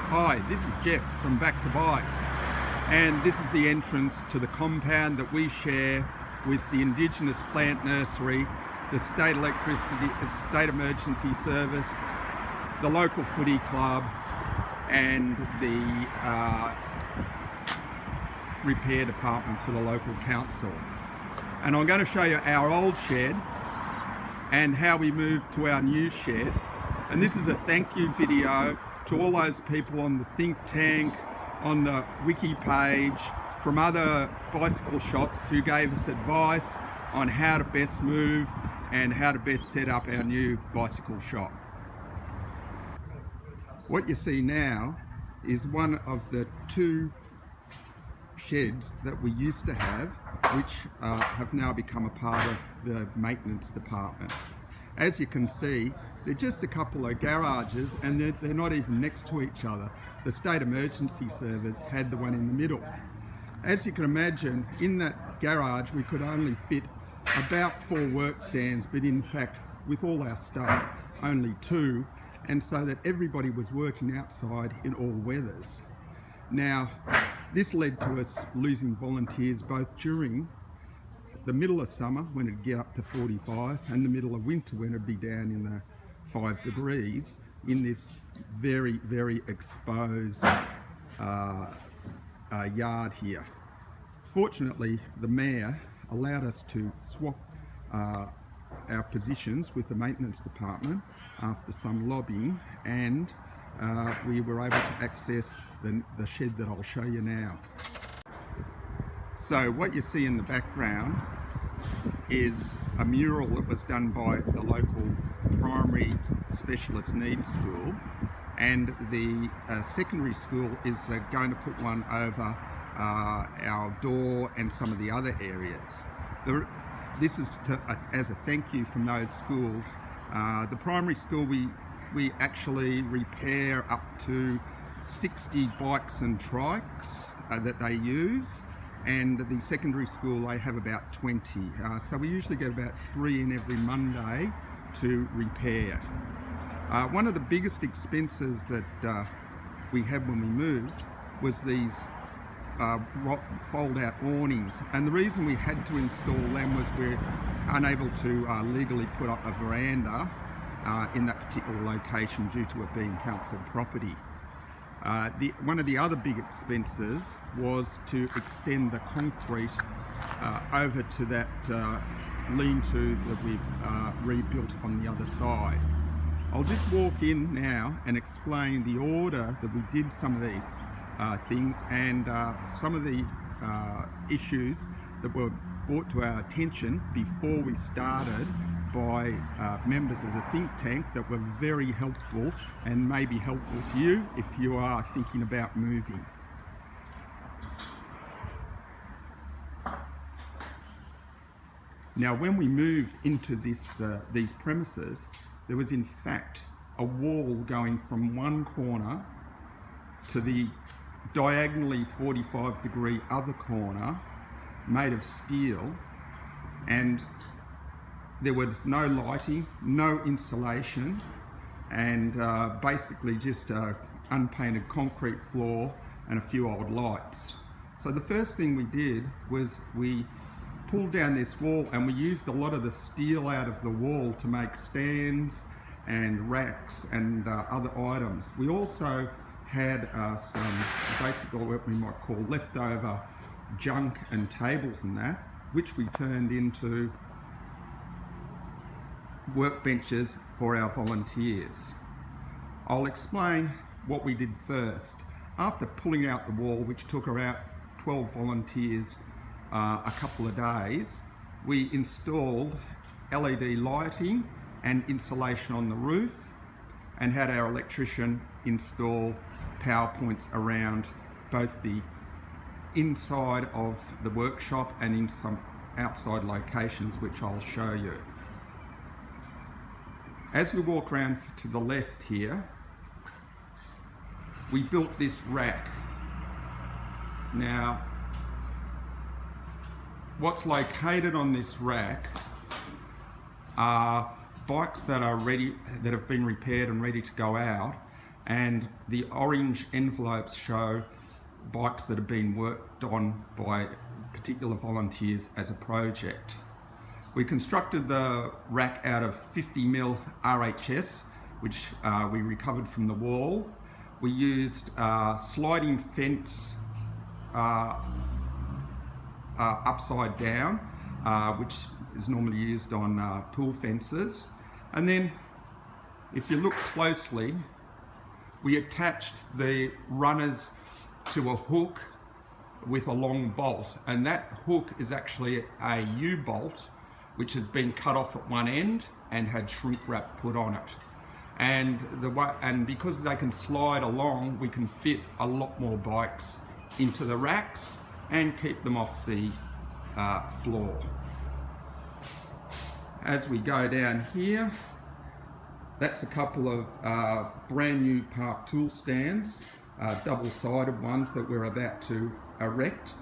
Hi, this is Jeff from Back to Bikes, and this is the entrance to the compound that we share with the Indigenous Plant Nursery, the State Emergency Service, the local footy club, and the repair department for the local council. And I'm going to show you our old shed and how we moved to our new shed. And this is a thank you video to all those people on the think tank, on the wiki page, from other bicycle shops who gave us advice on how to best move and how to best set up our new bicycle shop. What you see now is one of the two sheds that we used to have, which have now become a part of the maintenance department. As you can see, they're just a couple of garages, and they're not even next to each other. The State Emergency Service had the one in the middle. As you can imagine, in that garage we could only fit about 4 work stands, but in fact with all our stuff only 2, and so that everybody was working outside in all weathers. Now this led to us losing volunteers both during the middle of summer, when it'd get up to 45, and the middle of winter, when it'd be down in the 5 degrees in this very, very exposed yard here. Fortunately, the mayor allowed us to swap our positions with the maintenance department after some lobbying, and we were able to access the shed that I'll show you now. So what you see in the background is a mural that was done by the local primary specialist needs school, and the secondary school is going to put one over our door and some of the other areas. This is as a thank you from those schools. The primary school, we actually repair up to 60 bikes and trikes that they use, and the secondary school, they have about 20. So we usually get about 3 in every Monday to repair. One of the biggest expenses that we had when we moved was these fold-out awnings, and the reason we had to install them was we're unable to legally put up a veranda in that particular location due to it being council property. One of the other big expenses was to extend the concrete over to that lean-to that we've rebuilt on the other side. I'll just walk in now and explain the order that we did some of these things, and some of the issues that were brought to our attention before we started by members of the think tank that were very helpful and may be helpful to you if you are thinking about moving. Now, when we moved into these premises, there was in fact a wall going from one corner to the diagonally 45-degree other corner, made of steel, and there was no lighting, no insulation, and basically just an unpainted concrete floor and a few old lights. So the first thing we did was we pulled down this wall, and we used a lot of the steel out of the wall to make stands and racks and other items. We also had some basically what we might call leftover junk and tables and that, which we turned into workbenches for our volunteers. I'll explain what we did first. After pulling out the wall, which took around 12 volunteers a couple of days, we installed LED lighting and insulation on the roof, and had our electrician install power points around both the inside of the workshop and in some outside locations, which I'll show you. As we walk around to the left here, we built this rack. Now, what's located on this rack are bikes that are ready, that have been repaired and ready to go out, and the orange envelopes show bikes that have been worked on by particular volunteers as a project. We constructed the rack out of 50mm RHS, which we recovered from the wall. We used sliding fence upside down, which is normally used on pool fences. And then, if you look closely, we attached the runners to a hook with a long bolt, and that hook is actually a U-bolt which has been cut off at one end and had shrink wrap put on it. And because they can slide along, we can fit a lot more bikes into the racks and keep them off the floor. As we go down here, that's a couple of brand new park tool stands, double-sided ones that we're about to erect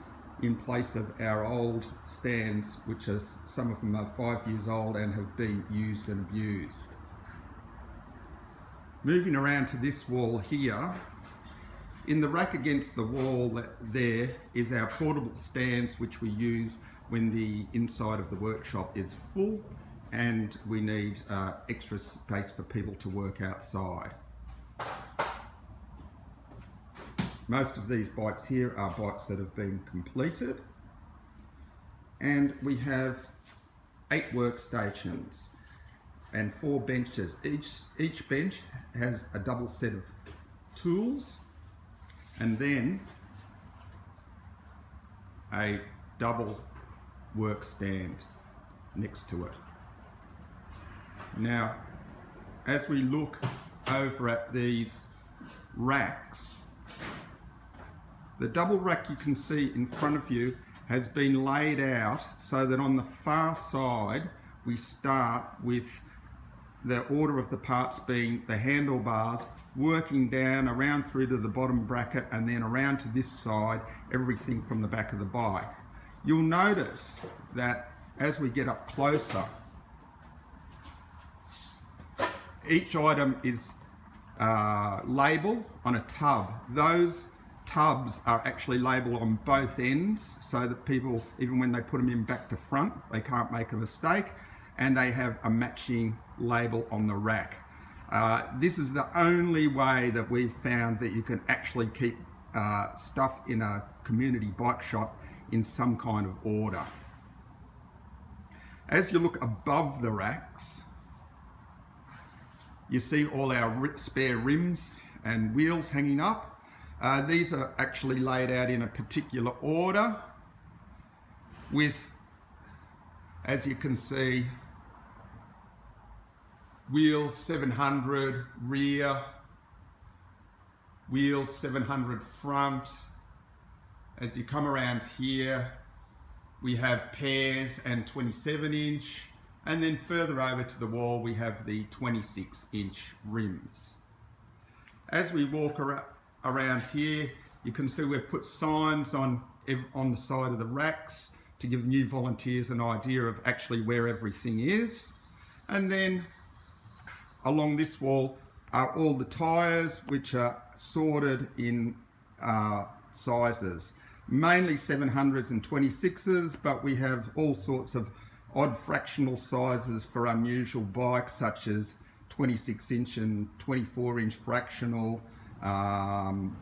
in place of our old stands, which are, some of them are 5 years old and have been used and abused. Moving around to this wall here, in the rack against the wall there is our portable stands, which we use when the inside of the workshop is full and we need extra space for people to work outside. Most of these bikes here are bikes that have been completed, and we have 8 workstations and 4 benches. Each bench has a double set of tools and then a double work stand next to it. Now, as we look over at these racks, the double rack you can see in front of you has been laid out so that on the far side we start with the order of the parts being the handlebars, working down around through to the bottom bracket, and then around to this side, everything from the back of the bike. You'll notice that as we get up closer, each item is labelled on a tub. Those tubs are actually labelled on both ends so that people, even when they put them in back to front, they can't make a mistake, and they have a matching label on the rack. This is the only way that we've found that you can actually keep stuff in a community bike shop in some kind of order. As you look above the racks, you see all our spare rims and wheels hanging up. These are actually laid out in a particular order with, as you can see, wheels 700 rear, wheels 700 front. As you come around here, we have pairs and 27-inch, and then further over to the wall we have the 26-inch rims. As we walk around here, you can see we've put signs on the side of the racks to give new volunteers an idea of actually where everything is. And then along this wall are all the tyres, which are sorted in sizes, mainly 700s and 26s, but we have all sorts of odd fractional sizes for unusual bikes, such as 26-inch and 24-inch fractional.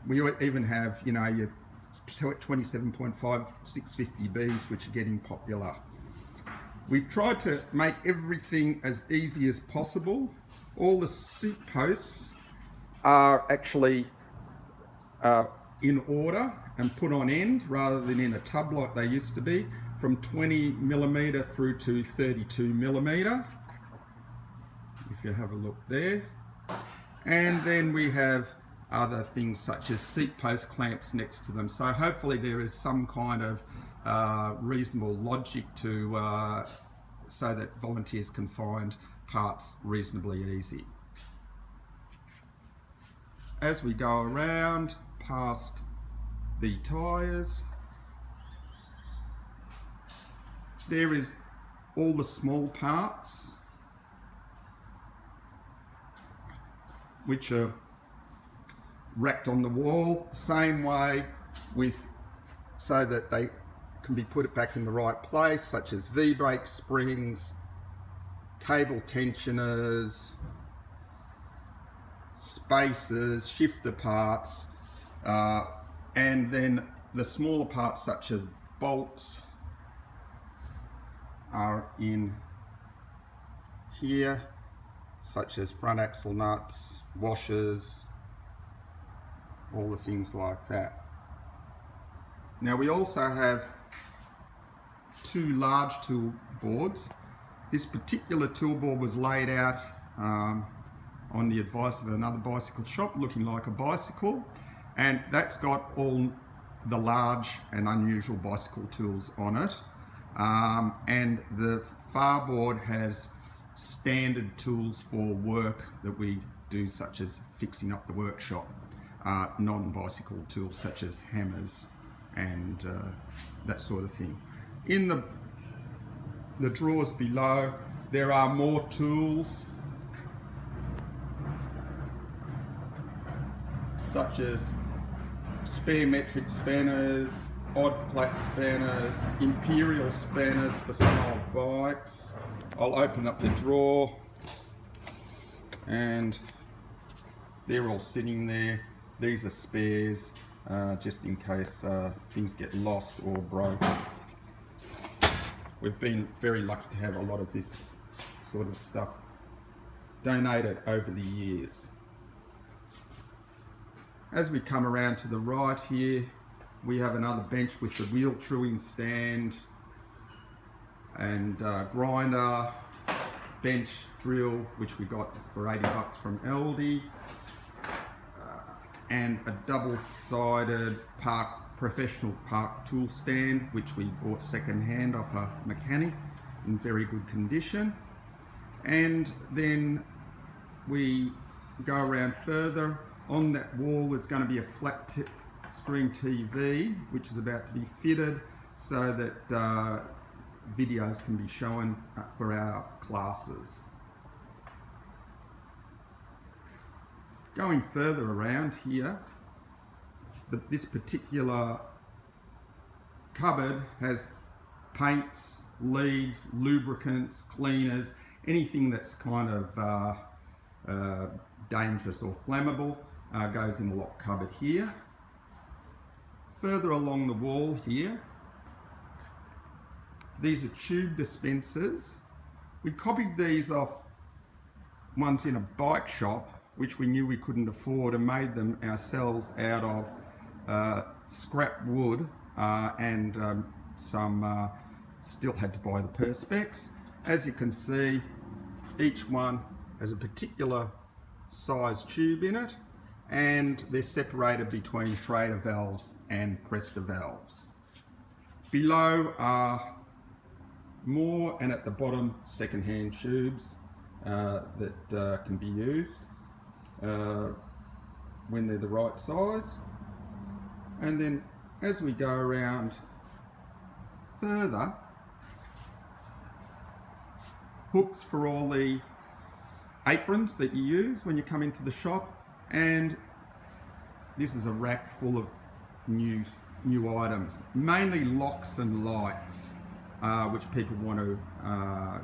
We even have, you know, your 27.5 650Bs, which are getting popular. We've tried to make everything as easy as possible. All the seat posts are actually in order and put on end rather than in a tub like they used to be, from 20mm through to 32mm, if you have a look there. And then we have other things such as seat post clamps next to them. So hopefully there is some kind of reasonable logic to so that volunteers can find parts reasonably easy. As we go around past the tyres, there is all the small parts which are racked on the wall, same way so that they can be put back in the right place, such as V-brake springs, cable tensioners, spacers, shifter parts, and then the smaller parts such as bolts are in here, such as front axle nuts, washers, all the things like that. Now we also have two large tool boards. This particular tool board was laid out on the advice of another bicycle shop, looking like a bicycle, and that's got all the large and unusual bicycle tools on it, and the far board has standard tools for work that we do, such as fixing up the workshop, non-bicycle tools such as hammers and that sort of thing. In the drawers below there are more tools, such as spare metric spanners, odd flat spanners, imperial spanners for some old bikes. I'll open up the drawer and they're all sitting there. These are spares, just in case things get lost or broken. We've been very lucky to have a lot of this sort of stuff donated over the years. As we come around to the right here, we have another bench with the wheel truing stand and grinder, bench drill, which we got for 80 bucks from Aldi, and a double-sided professional park tool stand, which we bought second-hand off a mechanic in very good condition. And then we go around further. On that wall there's going to be a flat screen TV, which is about to be fitted so that videos can be shown for our classes. Going further around here, this particular cupboard has paints, leads, lubricants, cleaners, anything that's kind of dangerous or flammable goes in the lock cupboard here. Further along the wall here, these are tube dispensers. We copied these off ones in a bike shop, which we knew we couldn't afford, and made them ourselves out of scrap wood and some still had to buy the perspex. As you can see, each one has a particular size tube in it, and they're separated between Schrader valves and Presta valves. Below are more, and at the bottom, second-hand tubes that can be used when they're the right size. And then as we go around further, hooks for all the aprons that you use when you come into the shop, and this is a rack full of new items, mainly locks and lights, which people want to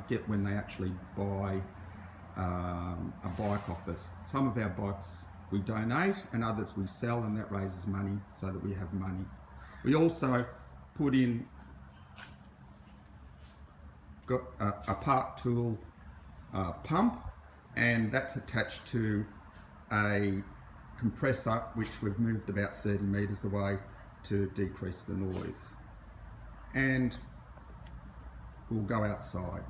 get when they actually buy a bike off us. Some of our bikes we donate and others we sell, and that raises money so that we have money. We also put in, got a park tool pump, and that's attached to a compressor which we've moved about 30 metres away to decrease the noise. And we'll go outside.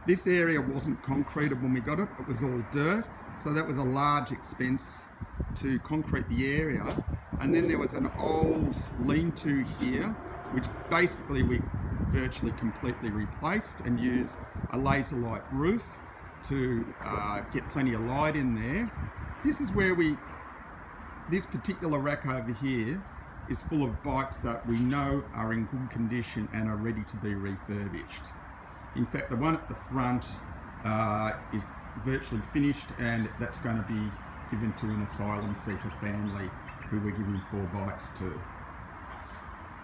This area wasn't concreted when we got it, it was all dirt, so that was a large expense to concrete the area. And then there was an old lean-to here, which basically we virtually completely replaced and used a laser light roof to get plenty of light in there. This is where this particular rack over here is full of bikes that we know are in good condition and are ready to be refurbished. In fact, the one at the front is virtually finished, and that's going to be given to an asylum seeker family who we're giving 4 bikes to.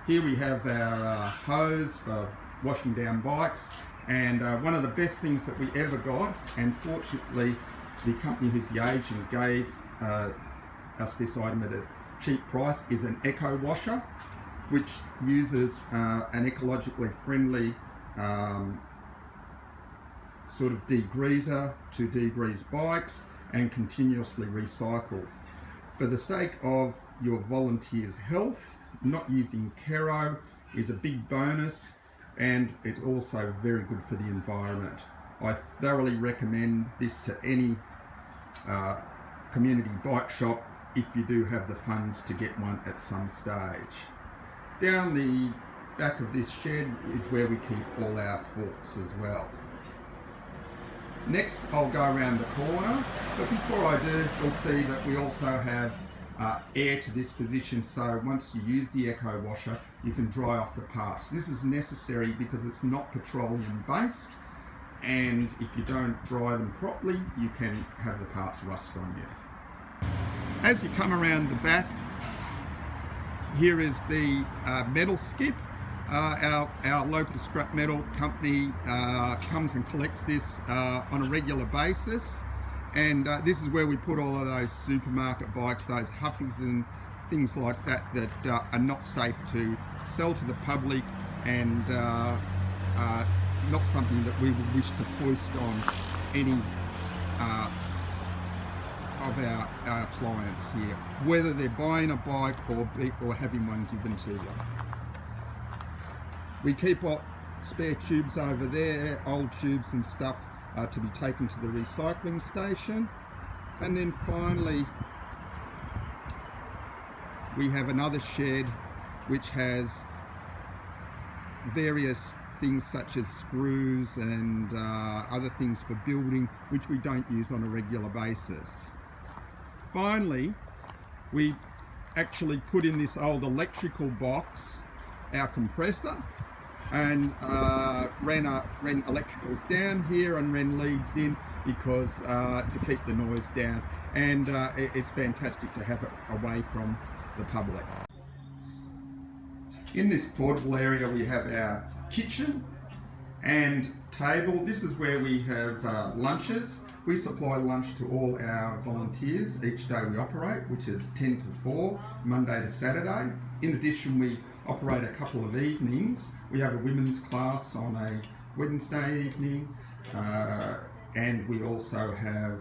Here we have our hose for washing down bikes, and one of the best things that we ever got, and fortunately the company who's the agent gave us this item at a cheap price, is an eco washer, which uses an ecologically friendly sort of degreaser to degrease bikes and continuously recycles. For the sake of your volunteers' health, not using Kero is a big bonus, and it's also very good for the environment. I thoroughly recommend this to any community bike shop if you do have the funds to get one at some stage. Down the back of this shed is where we keep all our forks as well. Next, I'll go around the corner, but before I do, you'll see that we also have air to this position, so once you use the eco washer, you can dry off the parts. This is necessary because it's not petroleum based, and if you don't dry them properly, you can have the parts rust on you. As you come around the back, here is the metal skip. Our local scrap metal company comes and collects this on a regular basis, and this is where we put all of those supermarket bikes, those Huffies and things like that are not safe to sell to the public, and not something that we would wish to foist on any of our clients here, whether they're buying a bike or having one given to them. We keep spare tubes over there, old tubes and stuff, to be taken to the recycling station. And then finally, we have another shed which has various things such as screws and other things for building, which we don't use on a regular basis. Finally, we actually put in this old electrical box our compressor, and ran electricals down here and ran leads in because to keep the noise down, and it's fantastic to have it away from the public. In this portable area we have our kitchen and table. This is where we have lunches. We supply lunch to all our volunteers each day we operate, which is 10 to 4, Monday to Saturday. In addition, we operate a couple of evenings. We have a women's class on a Wednesday evening, and we also have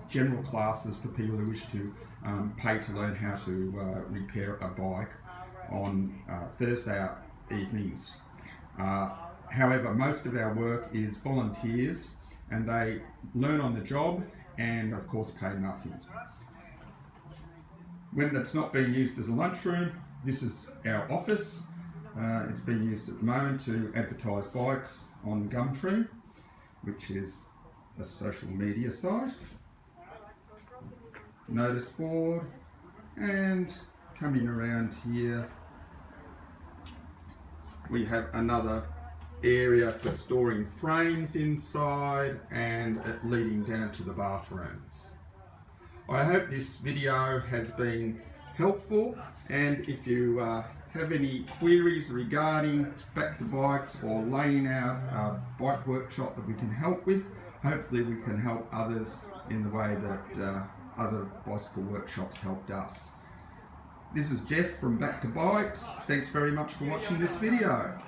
general classes for people who wish to pay to learn how to repair a bike on Thursday evenings. However, most of our work is volunteers, and they learn on the job and of course pay nothing. When it's not being used as a lunchroom, this is our office. It's being used at the moment to advertise bikes on Gumtree, which is a social media site. Notice board, and coming around here we have another area for storing frames inside and leading down to the bathrooms. I hope this video has been helpful, and if you have any queries regarding back to bikes or laying out a bike workshop that we can help with, hopefully we can help others in the way that other bicycle workshops helped us. This is Jeff from Back to Bikes. Thanks very much for watching this video.